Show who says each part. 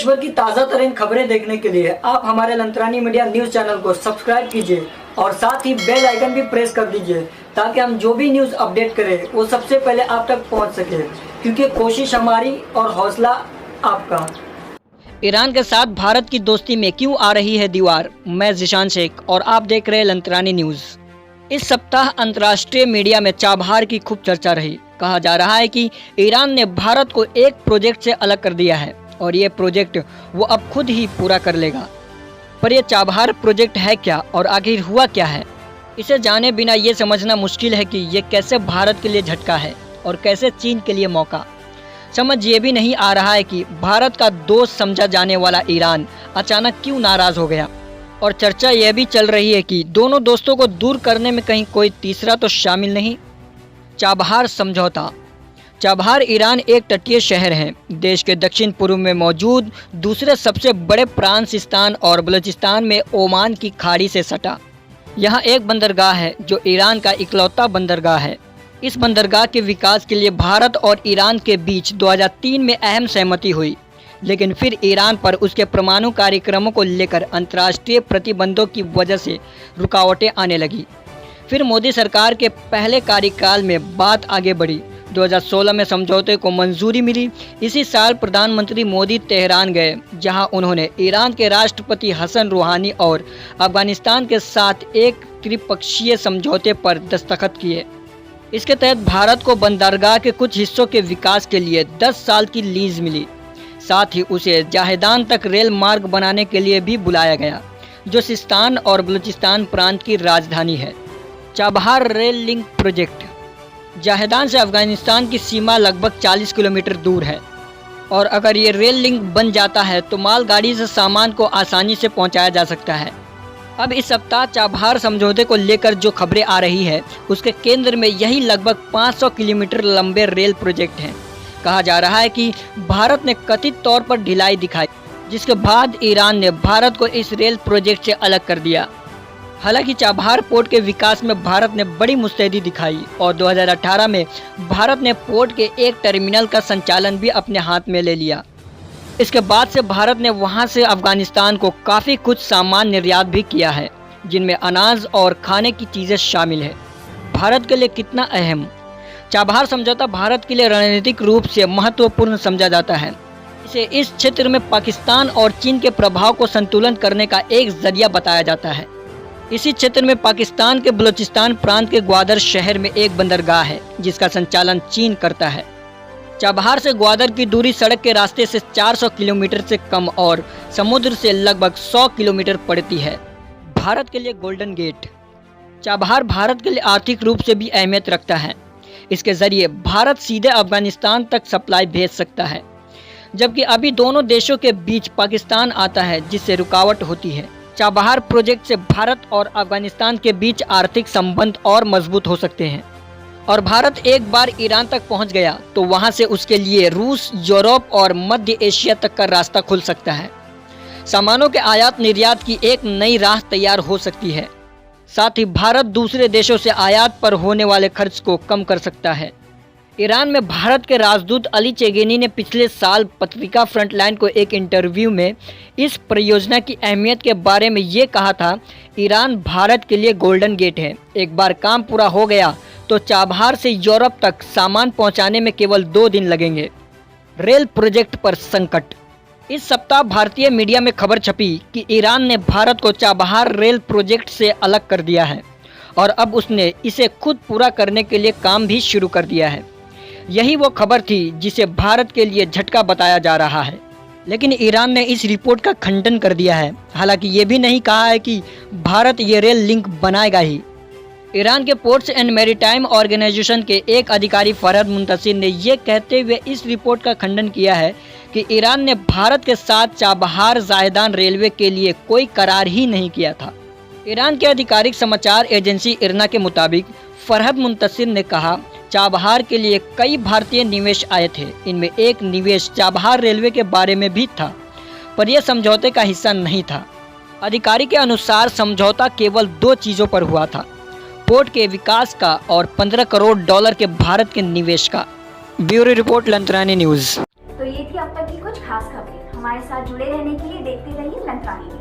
Speaker 1: देश भर की ताज़ा तरीन खबरें देखने के लिए आप हमारे लंतरानी मीडिया न्यूज़ चैनल को सब्सक्राइब कीजिए और साथ ही बेल आइकन भी प्रेस कर दीजिए ताकि हम जो भी न्यूज़ अपडेट करें वो सबसे पहले आप तक पहुंच सके, क्योंकि कोशिश हमारी और हौसला आपका।
Speaker 2: ईरान के साथ भारत की दोस्ती में क्यों आ रही है दीवार? मैं जिशान शेख और आप देख रहे हैं लंतरानी न्यूज़। इस सप्ताह अंतर्राष्ट्रीय मीडिया में चाबहार की खूब चर्चा रही। कहा जा रहा है कि ईरान ने भारत को एक प्रोजेक्ट से अलग कर दिया है और ये प्रोजेक्ट वो अब खुद ही पूरा कर लेगा। पर यह चाबहार प्रोजेक्ट है क्या और आखिर हुआ क्या है? इसे जाने बिना ये समझना मुश्किल है कि ये कैसे भारत के लिए झटका है और कैसे चीन के लिए मौका। समझ ये भी नहीं आ रहा है कि भारत का दोस्त समझा जाने वाला ईरान अचानक क्यों नाराज़ हो गया। और चर्चा यह भी चल रही है कि दोनों दोस्तों को दूर करने में कहीं कोई तीसरा तो शामिल नहीं। चाबहार समझौता। चाबहार ईरान एक तटीय शहर है। देश के दक्षिण पूर्व में मौजूद दूसरे सबसे बड़े फ्रांसिस्तान और बलूचिस्तान में ओमान की खाड़ी से सटा। यहाँ एक बंदरगाह है जो ईरान का इकलौता बंदरगाह है। इस बंदरगाह के विकास के लिए भारत और ईरान के बीच 2003 में अहम सहमति हुई, लेकिन फिर ईरान पर उसके परमाणु कार्यक्रमों को लेकर अंतर्राष्ट्रीय प्रतिबंधों की वजह से रुकावटें आने लगी। फिर मोदी सरकार के पहले कार्यकाल में बात आगे बढ़ी। 2016 में समझौते को मंजूरी मिली। इसी साल प्रधानमंत्री मोदी तेहरान गए, जहां उन्होंने ईरान के राष्ट्रपति हसन रूहानी और अफगानिस्तान के साथ एक त्रिपक्षीय समझौते पर दस्तखत किए। इसके तहत भारत को बंदरगाह के कुछ हिस्सों के विकास के लिए 10 साल की लीज मिली। साथ ही उसे जाहेदान तक रेल मार्ग बनाने के लिए भी बुलाया गया, जो सिस्तान और बलूचिस्तान प्रांत की राजधानी है। Chabahar rail link project. Zahedan से अफगानिस्तान की सीमा लगभग 40 किलोमीटर दूर है और अगर ये रेल लिंक बन जाता है तो मालगाड़ी से सामान को आसानी से पहुंचाया जा सकता है। अब इस सप्ताह चाबहार समझौते को लेकर जो खबरें आ रही है उसके केंद्र में यही लगभग 500 किलोमीटर लंबे रेल प्रोजेक्ट हैं। कहा जा रहा है कि भारत ने कथित तौर पर ढिलाई दिखाई, जिसके बाद ईरान ने भारत को इस रेल प्रोजेक्ट से अलग कर दिया। हालांकि चाबहार पोर्ट के विकास में भारत ने बड़ी मुस्तैदी दिखाई और 2018 में भारत ने पोर्ट के एक टर्मिनल का संचालन भी अपने हाथ में ले लिया। इसके बाद से भारत ने वहां से अफगानिस्तान को काफ़ी कुछ सामान निर्यात भी किया है, जिनमें अनाज और खाने की चीज़ें शामिल है। भारत के लिए कितना अहम? चाबहार समझौता भारत के लिए रणनीतिक रूप से महत्वपूर्ण समझा जाता है। इसे इस क्षेत्र में पाकिस्तान और चीन के प्रभाव को संतुलन करने का एक जरिया बताया जाता है। इसी क्षेत्र में पाकिस्तान के बलूचिस्तान प्रांत के ग्वादर शहर में एक बंदरगाह है, जिसका संचालन चीन करता है। चाबहार से ग्वादर की दूरी सड़क के रास्ते से 400 किलोमीटर से कम और समुद्र से लगभग 100 किलोमीटर पड़ती है। भारत के लिए गोल्डन गेट। चाबहार भारत के लिए आर्थिक रूप से भी अहमियत रखता है। इसके जरिए भारत सीधे अफगानिस्तान तक सप्लाई भेज सकता है, जबकि अभी दोनों देशों के बीच पाकिस्तान आता है, जिससे रुकावट होती है। चाबहार प्रोजेक्ट से भारत और अफगानिस्तान के बीच आर्थिक संबंध और मजबूत हो सकते हैं और भारत एक बार ईरान तक पहुंच गया तो वहां से उसके लिए रूस, यूरोप और मध्य एशिया तक का रास्ता खुल सकता है। सामानों के आयात निर्यात की एक नई राह तैयार हो सकती है। साथ ही भारत दूसरे देशों से आयात पर होने वाले खर्च को कम कर सकता है। ईरान में भारत के राजदूत अली चेगेनी ने पिछले साल पत्रिका फ्रंटलाइन को एक इंटरव्यू में इस परियोजना की अहमियत के बारे में ये कहा था। ईरान भारत के लिए गोल्डन गेट है। एक बार काम पूरा हो गया तो चाबहार से यूरोप तक सामान पहुंचाने में केवल 2 दिन लगेंगे। रेल प्रोजेक्ट पर संकट। इस सप्ताह भारतीय मीडिया में खबर छपी कि ईरान ने भारत को चाबहार रेल प्रोजेक्ट से अलग कर दिया है और अब उसने इसे खुद पूरा करने के लिए काम भी शुरू कर दिया है। यही वो खबर थी जिसे भारत के लिए झटका बताया जा रहा है, लेकिन ईरान ने इस रिपोर्ट का खंडन कर दिया है। हालांकि ये भी नहीं कहा है कि भारत ये रेल लिंक बनाएगा ही। ईरान के पोर्ट्स एंड मैरीटाइम ऑर्गेनाइजेशन के एक अधिकारी फरहद मुंतसिर ने ये कहते हुए इस रिपोर्ट का खंडन किया है कि ईरान ने भारत के साथ चाबहार जाहेदान रेलवे के लिए कोई करार ही नहीं किया था। ईरान के आधिकारिक समाचार एजेंसी इरना के मुताबिक फरहद मुंतसिर ने कहा, चाबहार के लिए कई भारतीय निवेश आए थे। इनमें एक निवेश चाबहार रेलवे के बारे में भी था, पर यह समझौते का हिस्सा नहीं था। अधिकारी के अनुसार समझौता केवल 2 चीज़ों पर हुआ था, पोर्ट के विकास का और $15 करोड़ के भारत के निवेश का। Bureau report, Lantrani news.
Speaker 3: तो ये थी अब तक की कुछ खास खबरें। हमारे साथ जुड़े रहने के लिए देखते रहिए लंतरानी।